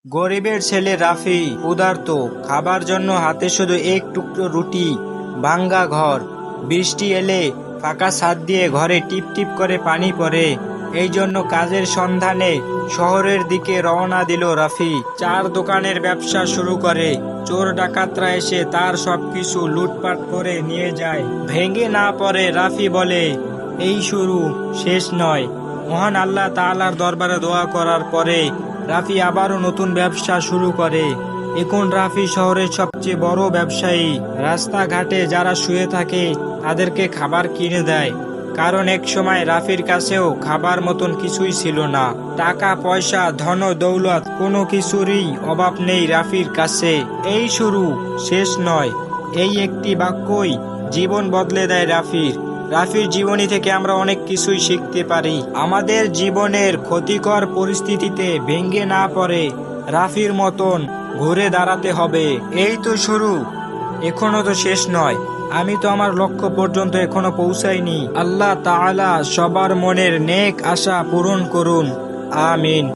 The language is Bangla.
গরিবের ছেলে রাফি ক্ষুধার্ত, খাবার জন্য হাতে শুধু এক টুকরো রুটি, ভাঙ্গা ঘর। বৃষ্টি এলে ফাঁকা ছাদ দিয়ে ঘরে টিপ টিপ করে পানি পড়ে। এই জন্য কাজের সন্ধানে শহরের দিকে রওনা দিল রাফি। চার দোকানের ব্যবসা শুরু করে। চোর ডাকাতরা এসে তার সবকিছু লুটপাট করে নিয়ে যায়। ভেঙে না পড়ে রাফি বলে, এই শুরু, শেষ নয়। মহান আল্লাহ তাআলার দরবারে দোয়া করার পরে রাফি আবারও নতুন ব্যবসা শুরু করে। এখন রাফি শহরের সবচেয়ে বড় ব্যবসায়ী। রাস্তাঘাটে যারা শুয়ে থাকে তাদেরকে খাবার কিনে দেয়। কারণ এক সময় রাফির কাছেও খাবার মতন কিছুই ছিল না। টাকা পয়সা ধন দৌলত কোনো কিছুরই অভাব নেই রাফির কাছে। এই শুরু, শেষ নয়, এই একটি বাক্যই জীবন বদলে দেয় রাফির। রাফির জীবনী থেকে আমরা অনেক কিছুই শিখতে পারি। আমাদের জীবনের ক্ষতিকর পরিস্থিতিতে ভেঙে না পড়ে রাফির মতন ঘুরে দাঁড়াতে হবে। এই তো শুরু, এখনো তো শেষ নয়। আমি তো আমার লক্ষ্য পর্যন্ত এখনো পৌঁছাইনি। আল্লাহ তাআলা সবার মনের নেক আশা পূরণ করুন। আমিন।